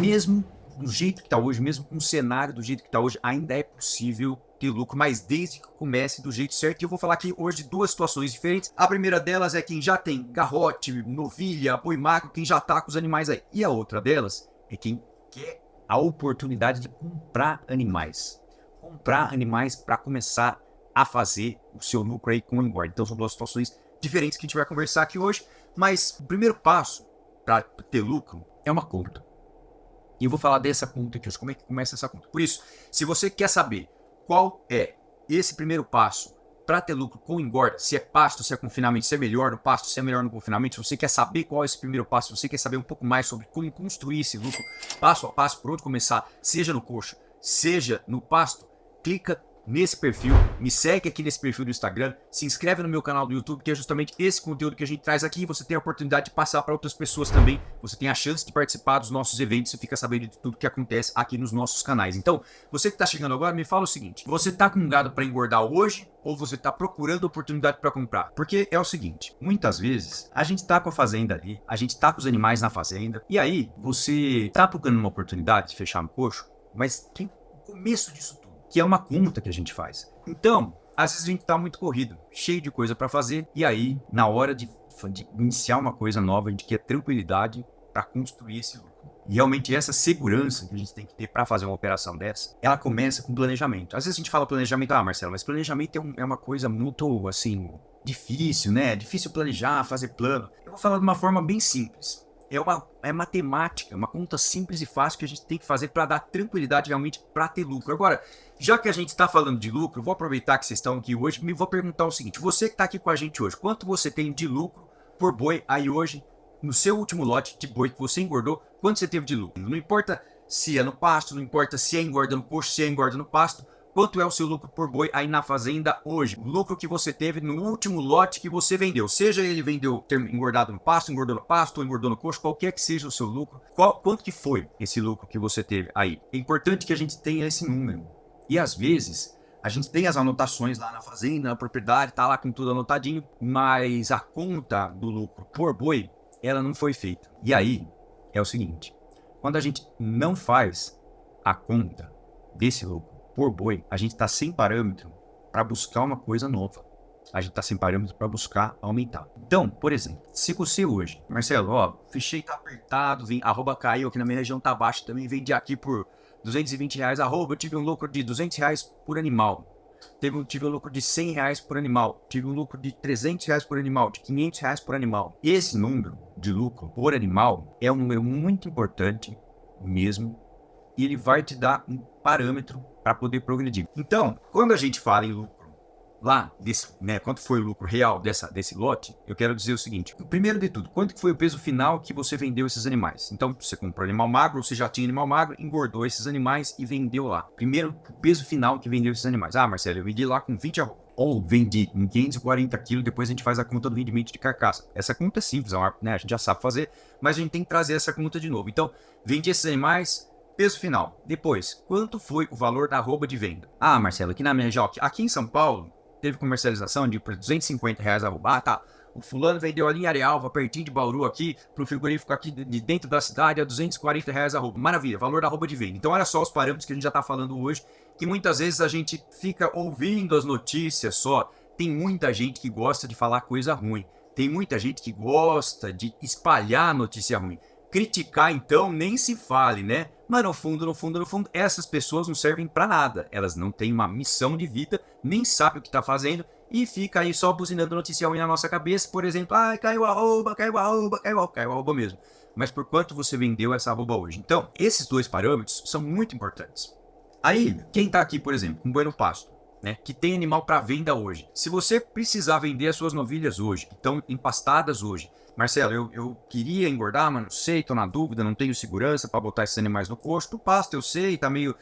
mesmo do jeito que está hoje, mesmo com o cenário do jeito que está hoje, ainda é possível ter lucro, mas desde que comece do jeito certo. E eu vou falar aqui hoje de duas situações diferentes. A primeira delas é quem já tem garrote, novilha, boi magro, quem já está com os animais aí. E a outra delas é quem quer a oportunidade de comprar animais. Comprar animais para começar a fazer o seu lucro aí com o engorde. Então são duas situações diferentes que a gente vai conversar aqui hoje. Mas o primeiro passo para ter lucro é uma conta. E eu vou falar dessa conta aqui hoje, como é que começa essa conta. Por isso, se você quer saber qual é esse primeiro passo para ter lucro com engorda, se é pasto, se é confinamento, se é melhor no pasto, se é melhor no confinamento, se você quer saber qual é esse primeiro passo, se você quer saber um pouco mais sobre como construir esse lucro passo a passo, por onde começar, seja no coxo, seja no pasto, clica nesse perfil, me segue aqui nesse perfil do Instagram, se inscreve no meu canal do YouTube, que é justamente esse conteúdo que a gente traz aqui. Você tem a oportunidade de passar para outras pessoas também, você tem a chance de participar dos nossos eventos e fica sabendo de tudo que acontece aqui nos nossos canais. Então, você que está chegando agora, me fala o seguinte: você está com gado para engordar hoje ou você está procurando oportunidade para comprar? Porque é o seguinte, muitas vezes a gente está com a fazenda ali, a gente está com os animais na fazenda, e aí você está procurando uma oportunidade de fechar no coxo, mas tem o começo disso tudo, que é uma conta que a gente faz. Então, às vezes a gente tá muito corrido, cheio de coisa para fazer, e aí, na hora de iniciar uma coisa nova, a gente quer tranquilidade para construir esse lucro. E realmente essa segurança que a gente tem que ter para fazer uma operação dessa, ela começa com planejamento. Às vezes a gente fala planejamento, Marcelo, mas planejamento é uma coisa muito, assim, difícil, né? É difícil planejar, fazer plano. Eu vou falar de uma forma bem simples. É matemática, uma conta simples e fácil que a gente tem que fazer para dar tranquilidade realmente para ter lucro. Agora, já que a gente está falando de lucro, vou aproveitar que vocês estão aqui hoje e vou perguntar o seguinte: você que está aqui com a gente hoje, quanto você tem de lucro por boi aí hoje, no seu último lote de boi que você engordou, quanto você teve de lucro? Não importa se é no pasto, não importa se é engorda no coxo, se é engorda no pasto, quanto é o seu lucro por boi aí na fazenda hoje? O lucro que você teve no último lote que você vendeu. Seja ele vendeu engordado no pasto, engordou no pasto, ou engordou no coxo, qualquer que seja o seu lucro. Quanto que foi esse lucro que você teve aí? É importante que a gente tenha esse número. E às vezes, a gente tem as anotações lá na fazenda, na propriedade, tá lá com tudo anotadinho, mas a conta do lucro por boi, ela não foi feita. E aí, é o seguinte, quando a gente não faz a conta desse lucro por boi, a gente está sem parâmetro para buscar uma coisa nova. A gente está sem parâmetro para buscar aumentar. Então, por exemplo, se você hoje, Marcelo, ó, fechei, tá apertado, arroba caiu aqui na minha região, tá baixo, também vendi aqui por R$220, arroba, eu tive um lucro de R$200 por animal. Tive um lucro de R$100 por animal. Tive um lucro de R$300 por animal, de R$500 por animal. Esse número de lucro por animal é um número muito importante mesmo, e ele vai te dar um parâmetro para poder progredir. Então, quando a gente fala em lucro lá, quanto foi o lucro real desse lote, eu quero dizer o seguinte: primeiro de tudo, quanto que foi o peso final que você vendeu esses animais? Então, você comprou animal magro, você já tinha animal magro, engordou esses animais e vendeu lá. Primeiro, o peso final que vendeu esses animais. Ah, Marcelo, eu vendi lá com 20 arroba. Ou vendi em 540 quilos, depois a gente faz a conta do rendimento de carcaça. Essa conta é simples, né? A gente já sabe fazer, mas a gente tem que trazer essa conta de novo. Então, vendi esses animais, peso final. Depois, quanto foi o valor da arroba de venda? Ah, Marcelo, aqui na minha região, aqui em São Paulo, teve comercialização de R$250 a arroba. Ah, tá. O fulano vendeu ali em Arealva, pertinho de Bauru aqui, pro frigorífico aqui de dentro da cidade, a R$240 a arroba. Maravilha, valor da arroba de venda. Então, olha só os parâmetros que a gente já tá falando hoje, que muitas vezes a gente fica ouvindo as notícias só. Tem muita gente que gosta de falar coisa ruim. Tem muita gente que gosta de espalhar notícia ruim. Criticar, então, nem se fale, né? Mas no fundo, essas pessoas não servem para nada. Elas não têm uma missão de vida, nem sabem o que está fazendo e fica aí só buzinando notícia ruim na nossa cabeça. Por exemplo, caiu a arroba, caiu a arroba mesmo. Mas por quanto você vendeu essa arroba hoje? Então, esses dois parâmetros são muito importantes. Aí, quem está aqui, por exemplo, com boi no pasto, né, que tem animal para venda hoje. Se você precisar vender as suas novilhas hoje, que estão empastadas hoje, Marcelo, eu queria engordar, mas não sei, tô na dúvida, não tenho segurança para botar esses animais no coxo. Do pasto, eu sei, tá meio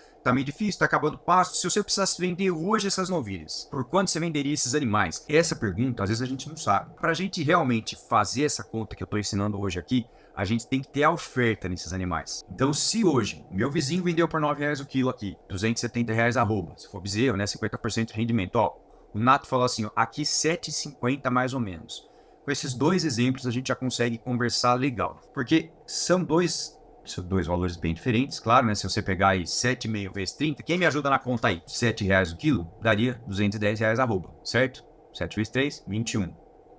difícil, tá acabando o pasto. Se você precisasse vender hoje essas novilhas, por quanto você venderia esses animais? Essa pergunta, às vezes a gente não sabe. Para a gente realmente fazer essa conta que eu tô ensinando hoje aqui, a gente tem que ter a oferta nesses animais. Então, se hoje meu vizinho vendeu por R$9 o quilo aqui, R$270 arroba, se for bezerro, né, 50% de rendimento, ó, o Nato falou assim, ó, aqui R$7,50 mais ou menos. Com esses dois exemplos a gente já consegue conversar legal, porque são dois São dois valores bem diferentes, claro, né? Se você pegar aí 7,5 vezes 30, quem me ajuda na conta aí? R$ 7 o quilo, daria R$ 210 arroba, certo? 7 vezes 3, 21.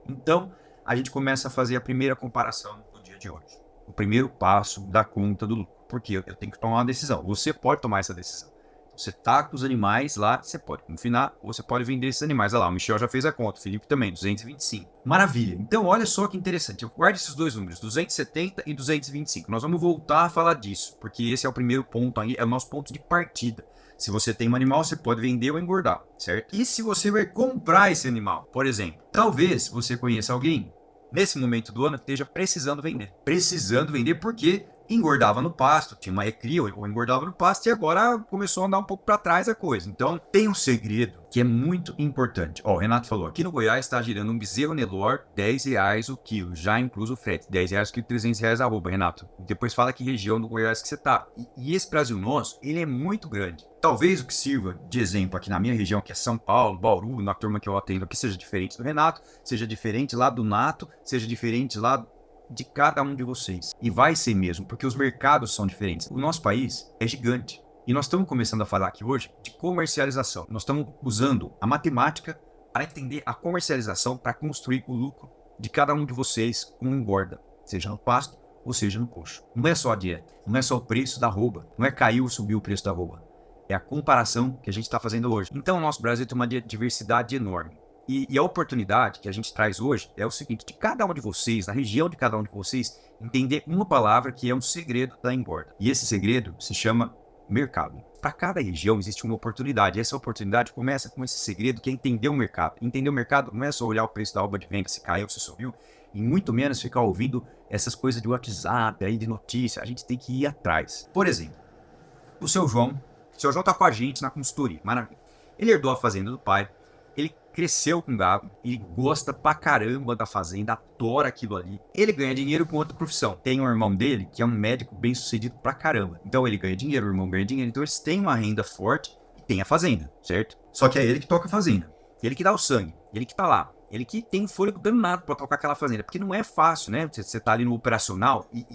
Então, a gente começa a fazer a primeira comparação no dia de hoje. O primeiro passo da conta do lucro. Porque eu tenho que tomar uma decisão. Você pode tomar essa decisão. Você tá com os animais lá, você pode confinar ou você pode vender esses animais. Olha lá, o Michel já fez a conta, o Felipe também, 225. Maravilha. Então, olha só que interessante. Eu guardo esses dois números, 270 e 225. Nós vamos voltar a falar disso, porque esse é o primeiro ponto aí, é o nosso ponto de partida. Se você tem um animal, você pode vender ou engordar, certo? E se você vai comprar esse animal, por exemplo, talvez você conheça alguém nesse momento do ano que esteja precisando vender. Precisando vender porque engordava no pasto, tinha uma recria ou engordava no pasto e agora começou a andar um pouco para trás a coisa. Então, tem um segredo que é muito importante. Ó, o Renato falou, aqui no Goiás está girando um bezerro Nelore, R$ 10 o quilo, já incluso o frete. R$ 10 o quilo, R$ 300 arroba, Renato. Depois fala que região do Goiás que você tá. E esse Brasil nosso, ele é muito grande. Talvez o que sirva de exemplo aqui na minha região, que é São Paulo, Bauru, na turma que eu atendo aqui, seja diferente do Renato, seja diferente lá do Nato, seja diferente lá de cada um de vocês. E vai ser mesmo, porque os mercados são diferentes. O nosso país é gigante. E nós estamos começando a falar aqui hoje de comercialização. Nós estamos usando a matemática para entender a comercialização, para construir o lucro de cada um de vocês com engorda, seja no pasto ou seja no coxo. Não é só a dieta, não é só o preço da arroba, não é cair ou subir o preço da arroba. É a comparação que a gente está fazendo hoje. Então, o nosso Brasil tem uma diversidade enorme. E a oportunidade que a gente traz hoje é o seguinte, de cada um de vocês, na região de cada um de vocês, entender uma palavra que é um segredo da engorda. E esse segredo se chama mercado. Para cada região existe uma oportunidade. Essa oportunidade começa com esse segredo que é entender o mercado. Entender o mercado não é só olhar o preço da arroba de venda, se caiu, se subiu, e muito menos ficar ouvindo essas coisas de WhatsApp, aí de notícia. A gente tem que ir atrás. Por exemplo, o seu João está com a gente na consultoria. Maravilha. Ele herdou a fazenda do pai. Ele cresceu com gado, ele gosta pra caramba da fazenda, adora aquilo ali. Ele ganha dinheiro com outra profissão. Tem um irmão dele que é um médico bem sucedido pra caramba. Então ele ganha dinheiro, o irmão ganha dinheiro. Então eles têm uma renda forte e tem a fazenda, certo? Só que é ele que toca a fazenda. Ele que dá o sangue, ele que tá lá. Ele que tem um fôlego danado pra tocar aquela fazenda. Porque não é fácil, né? Você tá ali no operacional e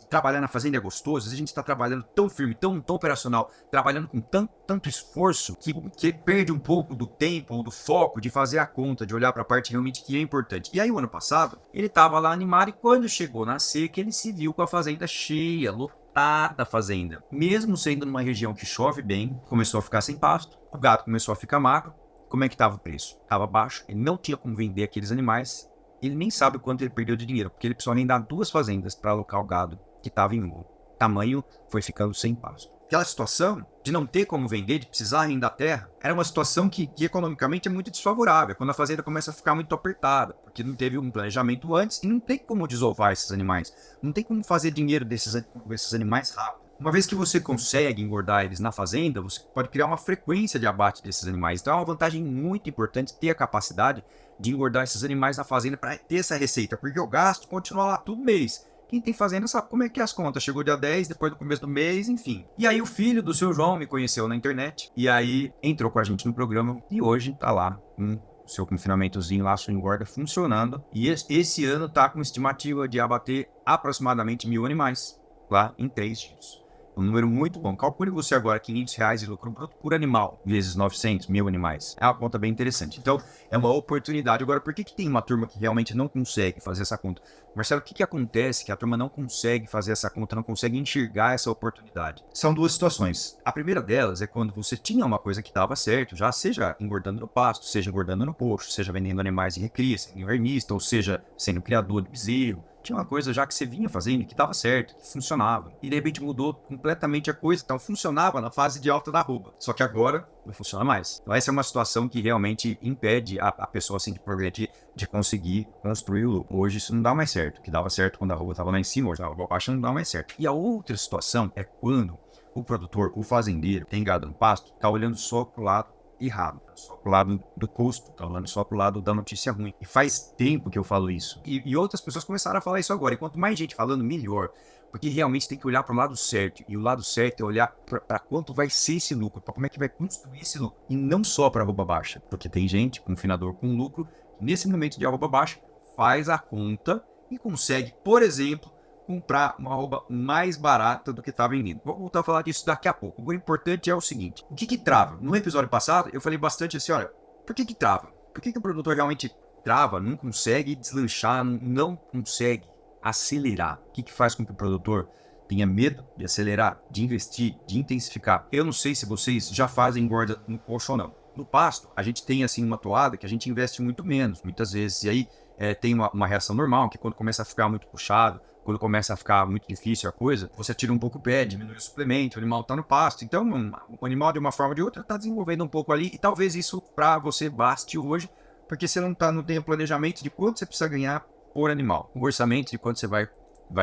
trabalhar na fazenda é gostoso. Às vezes a gente tá trabalhando tão firme, tão operacional, trabalhando com tanto esforço que perde um pouco do tempo ou do foco de fazer a conta, de olhar pra parte realmente que é importante. E aí o ano passado, ele tava lá animado e quando chegou na seca, ele se viu com a fazenda cheia, lotada a fazenda. Mesmo sendo numa região que chove bem, começou a ficar sem pasto, o gado começou a ficar magro. Como é que estava o preço? Estava baixo, ele não tinha como vender aqueles animais, ele nem sabe quanto ele perdeu de dinheiro, porque ele precisou arrendar 2 fazendas para alocar o gado que estava em um. Tamanho foi ficando sem pasto. Aquela situação de não ter como vender, de precisar arrendar terra, era uma situação que economicamente é muito desfavorável, quando a fazenda começa a ficar muito apertada, porque não teve um planejamento antes e não tem como desovar esses animais, não tem como fazer dinheiro desses animais rápido. Uma vez que você consegue engordar eles na fazenda, você pode criar uma frequência de abate desses animais. Então é uma vantagem muito importante ter a capacidade de engordar esses animais na fazenda para ter essa receita, porque o gasto continua lá todo mês. Quem tem fazenda sabe como é que é as contas. Chegou dia 10, depois do começo do mês, enfim. E aí o filho do seu João me conheceu na internet, e aí entrou com a gente no programa, e hoje tá lá o seu confinamentozinho lá, sua engorda funcionando. E esse ano tá com estimativa de abater aproximadamente 1.000 animais lá em 3 dias. Um número muito bom. Calcule você agora R$ 500 de lucro bruto por animal, vezes 900, 1.000 animais. É uma conta bem interessante. Então, é uma oportunidade. Agora, por que tem uma turma que realmente não consegue fazer essa conta? Marcelo, o que acontece que a turma não consegue fazer essa conta, não consegue enxergar essa oportunidade? São 2 situações. A primeira delas é quando você tinha uma coisa que dava certo, já seja engordando no pasto, seja engordando no coxo, seja vendendo animais em recria, sendo vermista, ou seja, sendo criador de bezerro. Tinha uma coisa já que você vinha fazendo que dava certo, que funcionava. E de repente mudou completamente a coisa. Então funcionava na fase de alta da arroba. Só que agora não funciona mais. Então essa é uma situação que realmente impede a pessoa assim de progredir, de conseguir construir o lucro. Hoje isso não dá mais certo. O que dava certo quando a arroba estava lá em cima, hoje a arroba baixa não dá mais certo. E a outra situação é quando o produtor, o fazendeiro, tem gado no pasto, está olhando só pro lado errado, só pro lado do custo, tá olhando só pro lado da notícia ruim. E faz tempo que eu falo isso. E outras pessoas começaram a falar isso agora. E quanto mais gente falando, melhor. Porque realmente tem que olhar para o lado certo. E o lado certo é olhar para quanto vai ser esse lucro, para como é que vai construir esse lucro. E não só para arroba baixa. Porque tem gente, confinador com lucro, que nesse momento de arroba baixa, faz a conta e consegue, por exemplo, comprar uma arroba mais barata do que está vendendo. Vou voltar a falar disso daqui a pouco. O importante é o seguinte, o que trava? No episódio passado, eu falei bastante assim, olha, por que trava? Por que o produtor realmente trava, não consegue deslanchar, não consegue acelerar? O que faz com que o produtor tenha medo de acelerar, de investir, de intensificar? Eu não sei se vocês já fazem engorda no coxo ou não. No pasto, a gente tem assim uma toada que a gente investe muito menos, muitas vezes, e aí tem uma reação normal, que quando começa a ficar muito puxado, quando começa a ficar muito difícil a coisa, você tira um pouco o pé, diminui o suplemento, o animal está no pasto. Então, o animal, de uma forma ou de outra, está desenvolvendo um pouco ali, e talvez isso para você baste hoje, porque você não tem o planejamento de quanto você precisa ganhar por animal, o orçamento de quanto você vai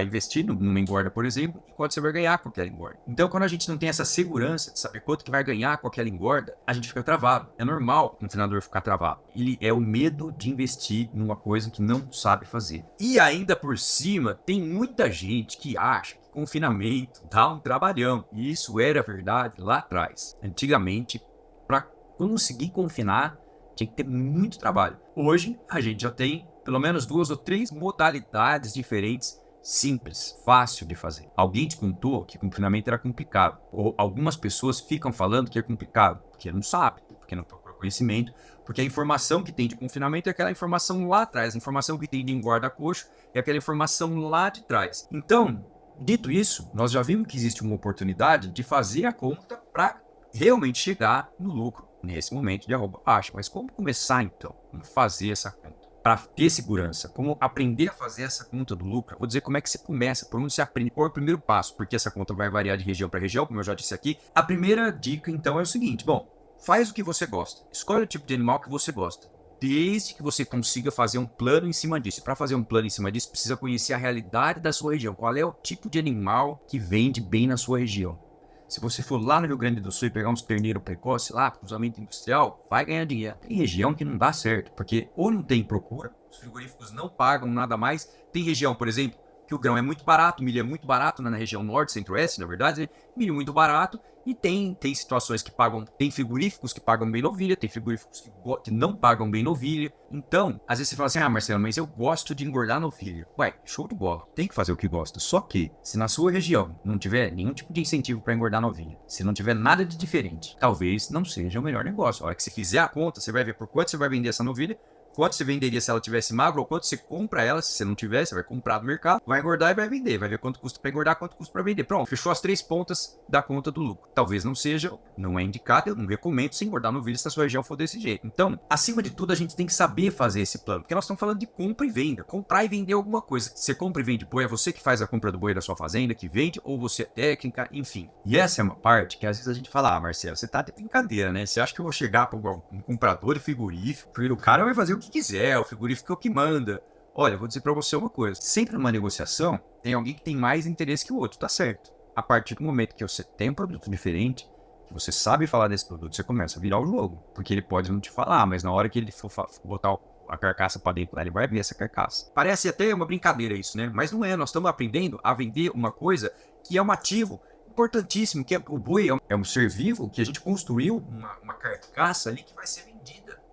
investir numa engorda, por exemplo, e quanto você vai ganhar com aquela engorda. Então, quando a gente não tem essa segurança de saber quanto que vai ganhar com aquela engorda, a gente fica travado. É normal um treinador ficar travado. Ele é o medo de investir numa coisa que não sabe fazer. E ainda por cima, tem muita gente que acha que confinamento dá um trabalhão. E isso era verdade lá atrás. Antigamente, para conseguir confinar, tinha que ter muito trabalho. Hoje, a gente já tem pelo menos 2 ou 3 modalidades diferentes, simples, fácil de fazer. Alguém te contou que confinamento era complicado. Ou algumas pessoas ficam falando que é complicado, porque não sabe, porque não procura conhecimento, porque a informação que tem de confinamento é aquela informação lá atrás, a informação que tem de engorda coxo é aquela informação lá de trás. Então, dito isso, nós já vimos que existe uma oportunidade de fazer a conta para realmente chegar no lucro nesse momento de arroba baixa. Mas como começar então? Como fazer essa conta? Para ter segurança, como aprender a fazer essa conta do lucro, vou dizer como é que você começa, por onde você aprende, qual é o primeiro passo, porque essa conta vai variar de região para região, como eu já disse aqui. A primeira dica, então, é o seguinte, bom, faz o que você gosta, escolhe o tipo de animal que você gosta, desde que você consiga fazer um plano em cima disso. Para fazer um plano em cima disso, precisa conhecer a realidade da sua região, qual é o tipo de animal que vende bem na sua região. Se você for lá no Rio Grande do Sul e pegar uns terneiros precoces lá, cruzamento industrial, vai ganhar dinheiro. Tem região que não dá certo, porque ou não tem procura, os frigoríficos não pagam nada mais. Tem região, por exemplo, que o grão é muito barato, o milho é muito barato, na região norte, centro-oeste, na verdade, né? Milho muito barato, e tem situações que pagam, tem frigoríficos que pagam bem novilha, tem frigoríficos que não pagam bem novilha. Então, às vezes você fala assim, Marcelo, mas eu gosto de engordar novilha. Ué, show de bola, tem que fazer o que gosta. Só que, se na sua região não tiver nenhum tipo de incentivo para engordar novilha, se não tiver nada de diferente, talvez não seja o melhor negócio. A hora que você fizer a conta, você vai ver por quanto você vai vender essa novilha, quanto você venderia se ela tivesse magra, ou quanto você compra ela, se você não tiver, você vai comprar no mercado, vai engordar e vai vender, vai ver quanto custa para engordar, quanto custa para vender. Pronto, fechou as 3 pontas da conta do lucro. Talvez não seja, não é indicado, eu não recomendo se engordar novilha se a sua região for desse jeito. Então, acima de tudo, a gente tem que saber fazer esse plano, porque nós estamos falando de compra e venda, comprar e vender alguma coisa. Você compra e vende boi, é você que faz a compra do boi da sua fazenda, que vende, ou você é técnica, enfim. E essa é uma parte que às vezes a gente fala, Marcelo, você tá de brincadeira, né? Você acha que eu vou chegar para um comprador de frigorífico, o cara vai fazer o que quiser, o frigorífico é o que manda. Olha, vou dizer pra você uma coisa. Sempre numa negociação, tem alguém que tem mais interesse que o outro, tá certo? A partir do momento que você tem um produto diferente, que você sabe falar desse produto, você começa a virar o jogo. Porque ele pode não te falar, mas na hora que ele for botar a carcaça pra dentro, ele vai ver essa carcaça. Parece até uma brincadeira isso, né? Mas não é, nós estamos aprendendo a vender uma coisa que é um ativo importantíssimo, que é o boi, é um ser vivo que a gente construiu uma carcaça ali que vai ser vendida.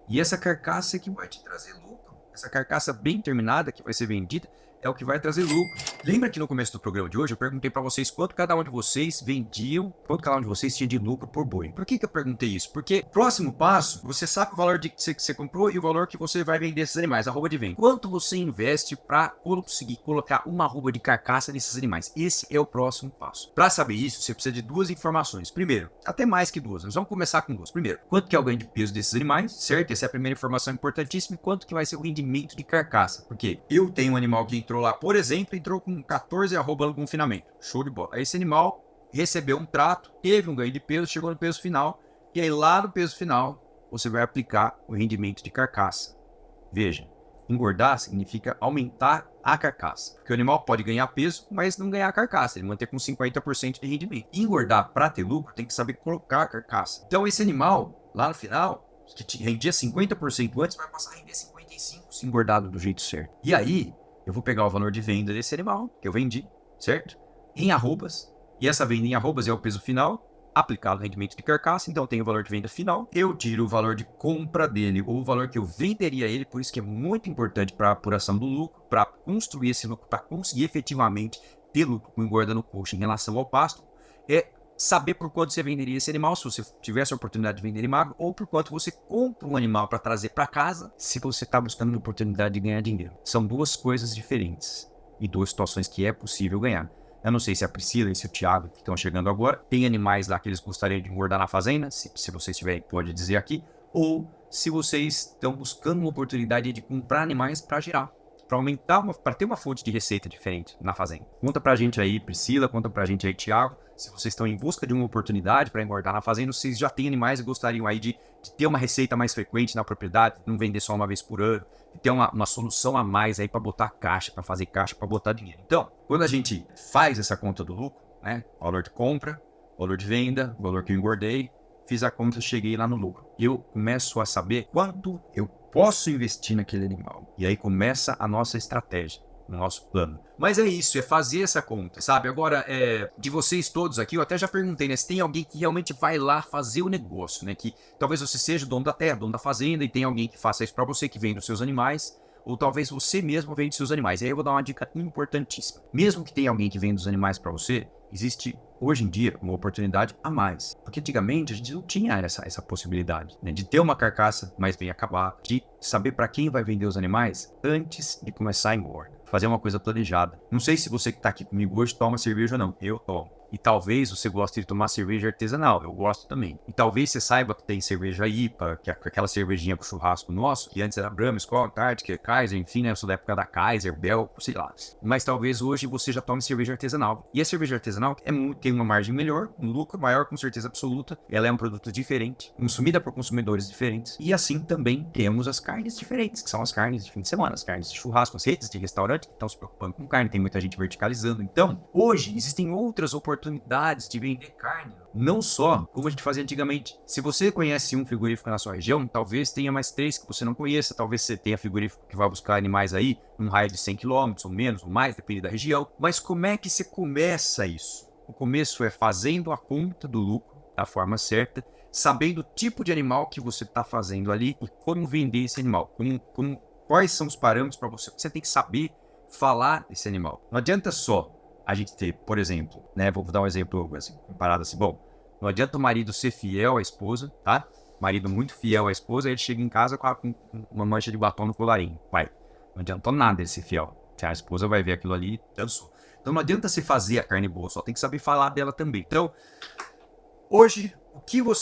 E essa carcaça é que vai te trazer lucro. Essa carcaça bem terminada que vai ser vendida é o que vai trazer lucro. Lembra que no começo do programa de hoje eu perguntei para vocês quanto cada um de vocês vendiam, quanto cada um de vocês tinha de lucro por boi. Por que eu perguntei isso? Porque próximo passo, você sabe o valor que você comprou e o valor que você vai vender esses animais, a arroba de venda. Quanto você investe para conseguir colocar uma arroba de carcaça nesses animais? Esse é o próximo passo. Para saber isso, você precisa de 2 informações. Primeiro, até mais que 2, nós vamos começar com 2. Primeiro, quanto que é o ganho de peso desses animais, certo? Essa é a primeira informação importantíssima. E quanto que vai ser o rendimento de carcaça? Porque eu tenho um animal que entrou lá, por exemplo, entrou com 14 arroba no confinamento. Show de bola. Aí esse animal recebeu um trato, teve um ganho de peso, chegou no peso final, e aí lá no peso final você vai aplicar o rendimento de carcaça. Veja, engordar significa aumentar a carcaça. Porque o animal pode ganhar peso, mas não ganhar a carcaça, ele manter com 50% de rendimento. E engordar para ter lucro tem que saber colocar a carcaça. Então esse animal, lá no final, que rendia 50% antes, vai passar a render 55% se engordado do jeito certo. E aí, eu vou pegar o valor de venda desse animal, que eu vendi, certo? Em arrobas. E essa venda em arrobas é o peso final. aplicado o rendimento de carcaça, então tem o valor de venda final, eu tiro o valor de compra dele, ou o valor que eu venderia ele, por isso que é muito importante para a apuração do lucro, para construir esse lucro, para conseguir efetivamente ter lucro com engorda no coxo em relação ao pasto, é saber por quanto você venderia esse animal, se você tivesse a oportunidade de vender ele magro, ou por quanto você compra um animal para trazer para casa, se você está buscando uma oportunidade de ganhar dinheiro. São duas coisas diferentes e duas situações que é possível ganhar. Eu não sei se a Priscila e se o Thiago, que estão chegando agora, tem animais lá que eles gostariam de engordar na fazenda, se vocês tiverem, pode dizer aqui, ou se vocês estão buscando uma oportunidade de comprar animais para gerar, para aumentar, para ter uma fonte de receita diferente na fazenda. Conta pra gente aí, Priscila, conta pra gente aí, Thiago, se vocês estão em busca de uma oportunidade para engordar na fazenda, vocês já têm animais e gostariam aí de ter uma receita mais frequente na propriedade, não vender só uma vez por ano, de ter uma solução a mais aí para botar caixa, para fazer caixa, para botar dinheiro. Então, quando a gente faz essa conta do lucro, né, valor de compra, valor de venda, valor que eu engordei, fiz a conta, cheguei lá no lucro. Eu começo a saber quanto eu posso investir naquele animal. E aí começa a nossa estratégia, o nosso plano. Mas é isso, é fazer essa conta, sabe? Agora, de vocês todos aqui, eu até já perguntei, né? Se tem alguém que realmente vai lá fazer o negócio, né? Que talvez você seja o dono da terra, dono da fazenda, e tem alguém que faça isso para você, que vende os seus animais, ou talvez você mesmo vende seus animais. E aí eu vou dar uma dica importantíssima. Mesmo que tenha alguém que venda os animais para você, existe hoje em dia uma oportunidade a mais. Porque antigamente a gente não tinha essa possibilidade, né, de ter uma carcaça mais bem acabada, de saber para quem vai vender os animais antes de começar a engorda. Fazer uma coisa planejada. Não sei se você que está aqui comigo hoje toma cerveja ou não. Eu tomo. E talvez você goste de tomar cerveja artesanal. Eu gosto também. E talvez você saiba que tem cerveja IPA, que é aquela cervejinha com churrasco nosso, que antes era Brahma, Skol, Antártica, Kaiser, enfim, né? Eu sou da época da Kaiser, Bel, sei lá. Mas talvez hoje você já tome cerveja artesanal. E a cerveja artesanal tem uma margem melhor, um lucro maior com certeza absoluta. Ela é um produto diferente, consumida por consumidores diferentes. E assim também temos as carnes diferentes, que são as carnes de fim de semana, as carnes de churrasco, as redes de restaurante que estão se preocupando com carne, tem muita gente verticalizando. Então, hoje existem outras oportunidades de vender carne, não só como a gente fazia antigamente. Se você conhece um frigorífico na sua região, talvez tenha mais 3 que você não conheça, talvez você tenha frigorífico que vai buscar animais aí num raio de 100 km, ou menos, ou mais, depende da região. Mas como é que você começa isso? O começo é fazendo a conta do lucro da forma certa, sabendo o tipo de animal que você está fazendo ali e como vender esse animal, quais são os parâmetros para você. Você tem que saber falar desse animal. Não adianta só a gente ter, por exemplo, né? Vou dar um exemplo assim, comparado assim, bom, não adianta o marido ser fiel à esposa, tá? Marido muito fiel à esposa, aí ele chega em casa com uma mancha de batom no colarinho. Vai, não adiantou nada ele ser fiel. A esposa vai ver aquilo ali e dançou. Então não adianta se fazer a carne boa, só tem que saber falar dela também. Então, hoje,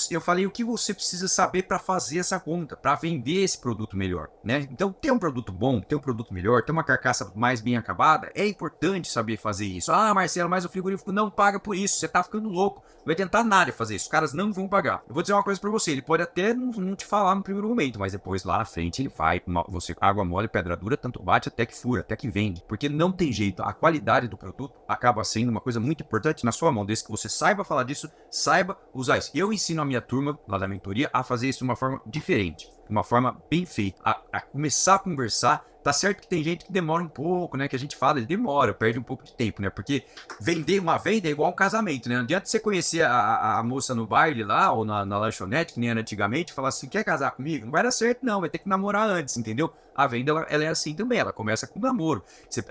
eu falei o que você precisa saber para fazer essa conta, para vender esse produto melhor, né? Então, ter um produto bom, ter um produto melhor, ter uma carcaça mais bem acabada, é importante saber fazer isso. Ah, Marcelo, mas o frigorífico não paga por isso, você tá ficando louco. Não vai tentar nada fazer isso, os caras não vão pagar. Eu vou dizer uma coisa para você, ele pode até não te falar no primeiro momento, mas depois lá na frente ele vai, você água mole, pedra dura, tanto bate até que fura, até que vende. Porque não tem jeito, a qualidade do produto acaba sendo uma coisa muito importante na sua mão, desde que você saiba falar disso, saiba usar isso. Eu ensino a minha turma lá da mentoria a fazer isso de uma forma diferente, de uma forma bem feita, a começar a conversar. Tá certo que tem gente que demora um pouco, né? Que a gente fala, ele demora, perde um pouco de tempo, né? Porque vender uma venda é igual um casamento, né? Não adianta você conhecer a moça no baile lá, ou na lanchonete, que nem era antigamente, e falar assim, quer casar comigo? Não vai dar certo não, vai ter que namorar antes, entendeu? A venda, ela é assim também, ela começa com namoro. Você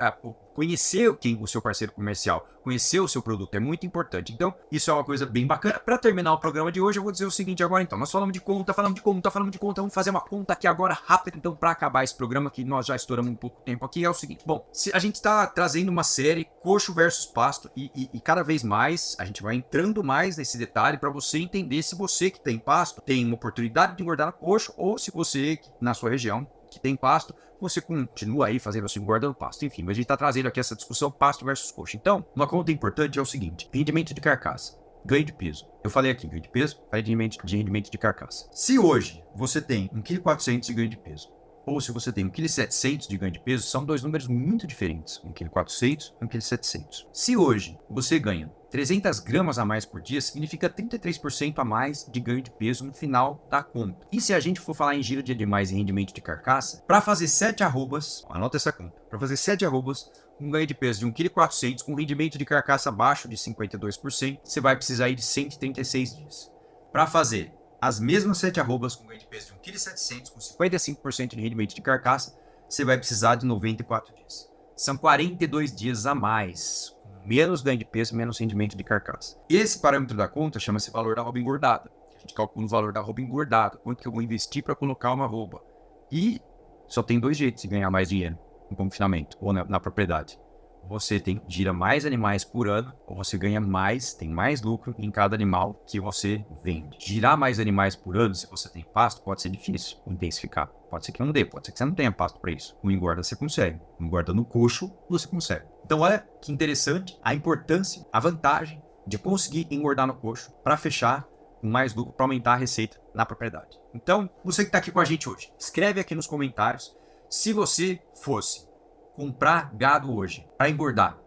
conhecer o seu parceiro comercial, conhecer o seu produto é muito importante. Então, isso é uma coisa bem bacana. Para terminar o programa de hoje, eu vou dizer o seguinte agora, então. Nós falamos de conta, vamos fazer uma conta aqui agora rápida, então, para acabar esse programa, que nós já estouramos um pouco tempo aqui, é o seguinte. Bom, a gente está trazendo uma série coxo versus pasto e cada vez mais a gente vai entrando mais nesse detalhe para você entender se você que tem pasto tem uma oportunidade de engordar no coxo ou se você, na sua região, que tem pasto, você continua aí fazendo a sua engorda no pasto. Enfim, mas a gente está trazendo aqui essa discussão pasto versus coxo. Então, uma conta importante é o seguinte: rendimento de carcaça, ganho de peso. Eu falei aqui, ganho de peso, falei de rendimento de carcaça. Se hoje você tem 1,4 kg de ganho de peso, ou se você tem 1,7 kg de ganho de peso, são dois números muito diferentes. 1,4 kg e 1,7 kg. Se hoje você ganha 300 gramas a mais por dia significa 33% a mais de ganho de peso no final da conta. E se a gente for falar em giro de animais e rendimento de carcaça, para fazer 7 arrobas, anota essa conta, para fazer 7 arrobas, um ganho de peso de 1,4 kg, com rendimento de carcaça abaixo de 52%, você vai precisar ir de 136 dias. Para fazer as mesmas 7 arrobas com ganho de peso de 1,7 kg, com 55% de rendimento de carcaça, você vai precisar de 94 dias. São 42 dias a mais, com menos ganho de peso, menos rendimento de carcaça. Esse parâmetro da conta chama-se valor da arroba engordada. A gente calcula o valor da arroba engordada, quanto que eu vou investir para colocar uma arroba. E só tem 2 jeitos de ganhar mais dinheiro no confinamento ou na propriedade. Você gira mais animais por ano, ou você ganha mais, tem mais lucro em cada animal que você vende. Girar mais animais por ano, se você tem pasto, pode ser difícil intensificar. Pode ser que não dê, pode ser que você não tenha pasto para isso. Com engorda você consegue. Com engorda no coxo, você consegue. Então olha que interessante a importância, a vantagem de conseguir engordar no coxo para fechar com mais lucro, para aumentar a receita na propriedade. Então, você que está aqui com a gente hoje, escreve aqui nos comentários se você fosse comprar gado hoje para engordar,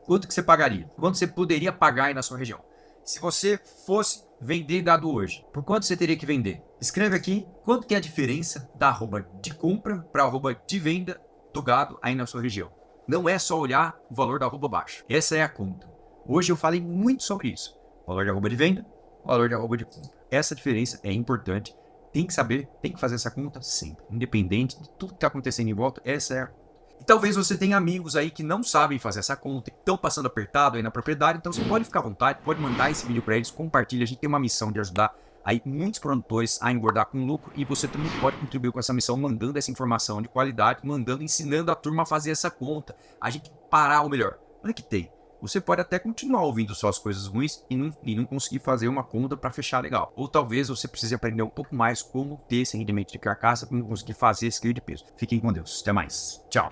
quanto que você pagaria? Quanto você poderia pagar aí na sua região? Se você fosse vender gado hoje, por quanto você teria que vender? Escreve aqui quanto que é a diferença da arroba de compra para a arroba de venda do gado aí na sua região. Não é só olhar o valor da arroba baixo. Essa é a conta. Hoje eu falei muito sobre isso. Valor de arroba de venda, valor de arroba de compra. Essa diferença é importante. Tem que saber, tem que fazer essa conta sempre. Independente de tudo que está acontecendo em volta, essa é a conta. E talvez você tenha amigos aí que não sabem fazer essa conta, estão passando apertado aí na propriedade, então você pode ficar à vontade, pode mandar esse vídeo para eles, compartilha, a gente tem uma missão de ajudar aí muitos produtores a engordar com lucro, e você também pode contribuir com essa missão mandando essa informação de qualidade, ensinando a turma a fazer essa conta, a gente parar o melhor. Olha que tem. Você pode até continuar ouvindo só as coisas ruins e não conseguir fazer uma conta para fechar legal. Ou talvez você precise aprender um pouco mais como ter esse rendimento de carcaça, como conseguir fazer esse ganho de peso. Fiquem com Deus. Até mais. Tchau.